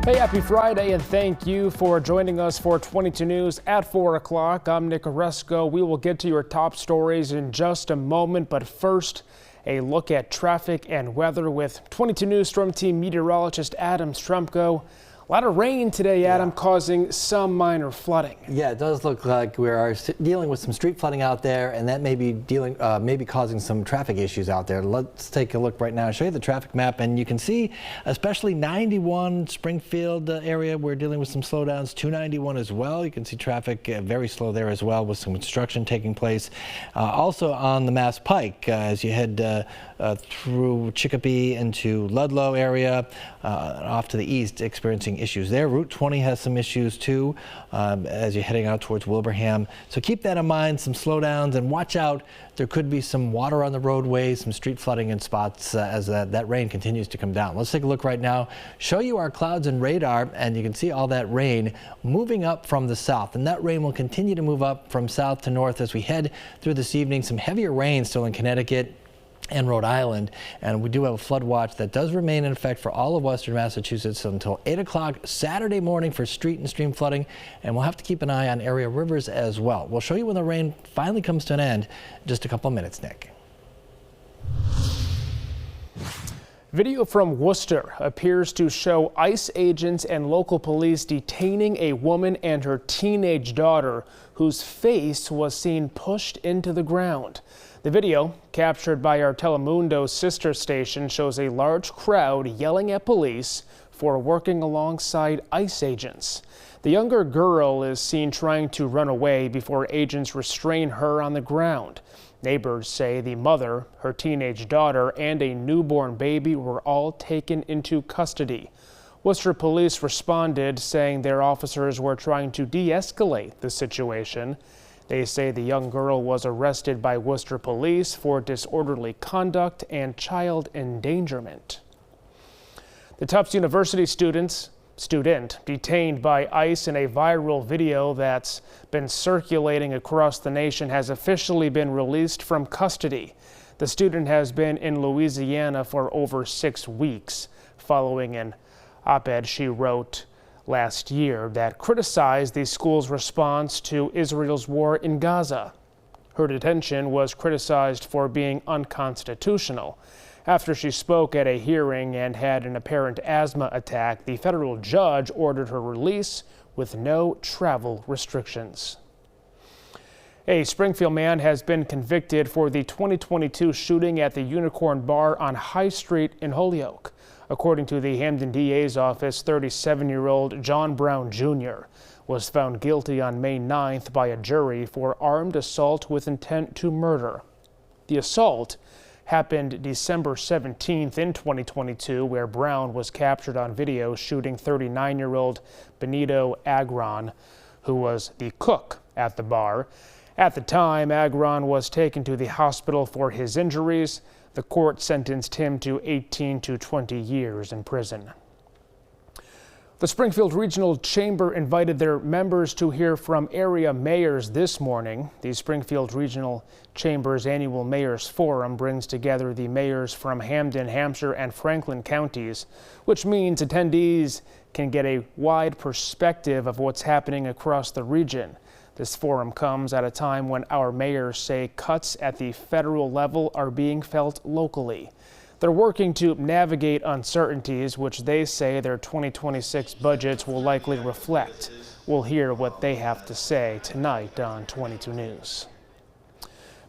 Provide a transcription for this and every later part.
Hey, happy Friday, and thank you for joining us for 22 News at 4 o'clock. I'm Nick Oresco. We will get to your top stories in just a moment, but first, a look at traffic and weather with 22 News Storm Team meteorologist Adam Strumko. A lot of rain today, Adam, causing some minor flooding. Yeah, it does look like we are dealing with some street flooding out there, and that may be maybe causing some traffic issues out there. Let's take a look right now and show you the traffic map, and you can see especially 91 Springfield area, we're dealing with some slowdowns. 291 as well. You can see traffic very slow there as well with some construction taking place. Also on the Mass Pike as you head through Chicopee into Ludlow area, off to the east, experiencing issues there. Route 20 has some issues too as you're heading out towards Wilbraham. So keep that in mind, some slowdowns, and watch out. There could be some water on the roadways, some street flooding in spots as that rain continues to come down. Let's take a look right now, show you our clouds and radar, and you can see all that rain moving up from the south. And that rain will continue to move up from south to north as we head through this evening. Some heavier rain still in Connecticut and Rhode Island, and we do have a flood watch that does remain in effect for all of western Massachusetts until 8 o'clock Saturday morning for street and stream flooding, and we'll have to keep an eye on area rivers as well. We'll show you when the rain finally comes to an end in just a couple of minutes, Nick. Video from Worcester appears to show ICE agents and local police detaining a woman and her teenage daughter whose face was seen pushed into the ground. The video, captured by our Telemundo sister station, shows a large crowd yelling at police for working alongside ICE agents. The younger girl is seen trying to run away before agents restrain her on the ground. Neighbors say the mother, her teenage daughter, and a newborn baby were all taken into custody. Worcester police responded, saying their officers were trying to de-escalate the situation. They say the young girl was arrested by Worcester police for disorderly conduct and child endangerment. The Tufts University student detained by ICE in a viral video that's been circulating across the nation has officially been released from custody. The student has been in Louisiana for over 6 weeks, following an op-ed she wrote last year that criticized the school's response to Israel's war in Gaza. Her detention was criticized for being unconstitutional. After she spoke at a hearing and had an apparent asthma attack, the federal judge ordered her release with no travel restrictions. A Springfield man has been convicted for the 2022 shooting at the Unicorn Bar on High Street in Holyoke. According to the Hamden DA's office, 37-year-old John Brown Jr. was found guilty on May 9th by a jury for armed assault with intent to murder. The assault happened December 17th in 2022, where Brown was captured on video shooting 39-year-old Benito Agron, who was the cook at the bar. At the time, Agron was taken to the hospital for his injuries. The court sentenced him to 18 to 20 years in prison. The Springfield Regional Chamber invited their members to hear from area mayors this morning. The Springfield Regional Chamber's annual Mayors Forum brings together the mayors from Hamden, Hampshire, and Franklin counties, which means attendees can get a wide perspective of what's happening across the region. This forum comes at a time when our mayors say cuts at the federal level are being felt locally. They're working to navigate uncertainties, which they say their 2026 budgets will likely reflect. We'll hear what they have to say tonight on 22 News.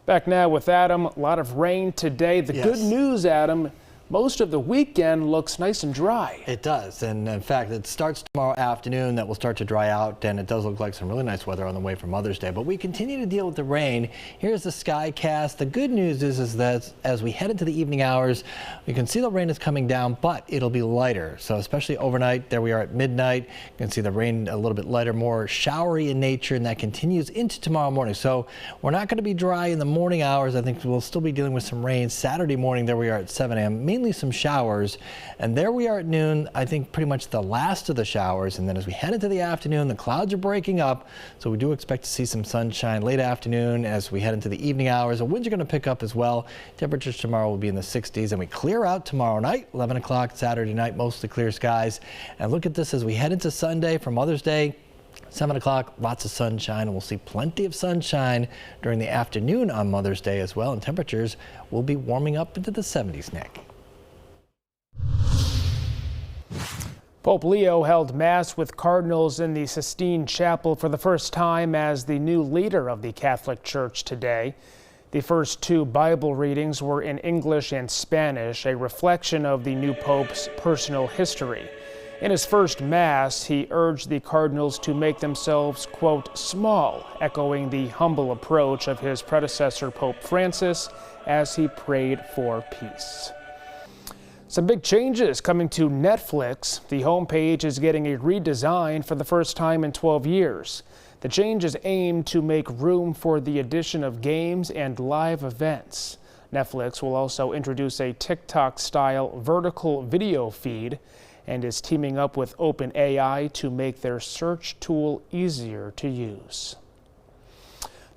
Back now with Adam. A lot of rain today. The good news, Adam, most of the weekend looks nice and dry. It does, and in fact, it starts tomorrow afternoon. That will start to dry out, and it does look like some really nice weather on the way for Mother's Day. But we continue to deal with the rain. Here's the sky cast. The good news is that as we head into the evening hours, you can see the rain is coming down, but it'll be lighter. So especially overnight, there we are at midnight. You can see the rain a little bit lighter, more showery in nature, and that continues into tomorrow morning. So we're not going to be dry in the morning hours. I think we'll still be dealing with some rain Saturday morning. There we are at 7 a.m. mainly some showers. And there we are at noon, I think pretty much the last of the showers. And then as we head into the afternoon, the clouds are breaking up. So we do expect to see some sunshine late afternoon as we head into the evening hours. The winds are going to pick up as well. Temperatures tomorrow will be in the 60s, and we clear out tomorrow night, 11 o'clock Saturday night, mostly clear skies. And look at this as we head into Sunday for Mother's Day. 7 o'clock, lots of sunshine, and we'll see plenty of sunshine during the afternoon on Mother's Day as well, and temperatures will be warming up into the 70s, Nick. Pope Leo held Mass with cardinals in the Sistine Chapel for the first time as the new leader of the Catholic Church today. The first two Bible readings were in English and Spanish, a reflection of the new Pope's personal history. In his first Mass, he urged the cardinals to make themselves, quote, small, echoing the humble approach of his predecessor, Pope Francis, as he prayed for peace. Some big changes coming to Netflix. The homepage is getting a redesign for the first time in 12 years. The changes aim to make room for the addition of games and live events. Netflix will also introduce a TikTok-style vertical video feed and is teaming up with OpenAI to make their search tool easier to use.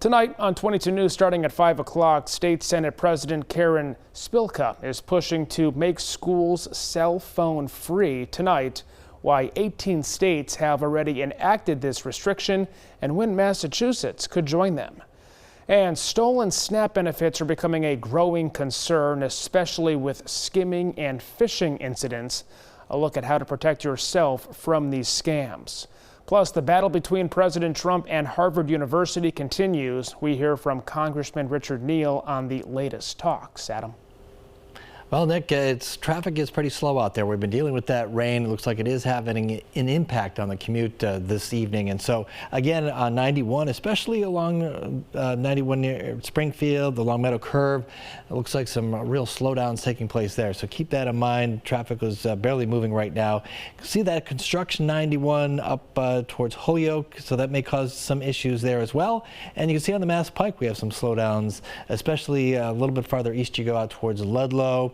Tonight on 22 News, starting at 5 o'clock, State Senate President Karen Spilka is pushing to make schools cell phone free tonight, why 18 states have already enacted this restriction and when Massachusetts could join them. And stolen SNAP benefits are becoming a growing concern, especially with skimming and phishing incidents. A look at how to protect yourself from these scams. Plus, the battle between President Trump and Harvard University continues. We hear from Congressman Richard Neal on the latest talks. Adam. Well, Nick, traffic is pretty slow out there. We've been dealing with that rain. It looks like it is having an impact on the commute this evening. And so, again, on 91, especially along 91 near Springfield, the Long Meadow Curve, it looks like some real slowdowns taking place there. So keep that in mind. Traffic is barely moving right now. You can see that construction 91 up towards Holyoke, so that may cause some issues there as well. And you can see on the Mass Pike we have some slowdowns, especially a little bit farther east you go out towards Ludlow.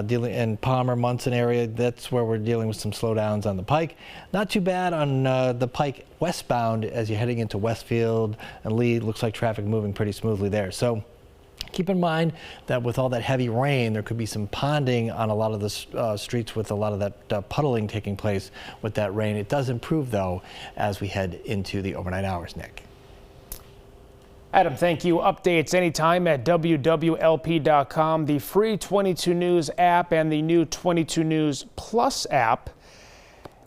Dealing in Palmer, Munson area, that's where we're dealing with some slowdowns on the Pike. Not too bad on the Pike westbound as you're heading into Westfield and Lee. Looks like traffic moving pretty smoothly there. So keep in mind that with all that heavy rain, there could be some ponding on a lot of the streets with a lot of that puddling taking place with that rain. It does improve, though, as we head into the overnight hours, Nick. Adam, thank you. Updates anytime at wwlp.com, the free 22 News app, and the new 22 News Plus app,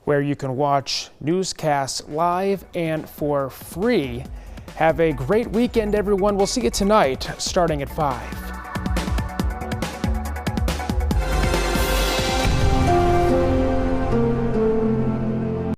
where you can watch newscasts live and for free. Have a great weekend, everyone. We'll see you tonight starting at 5.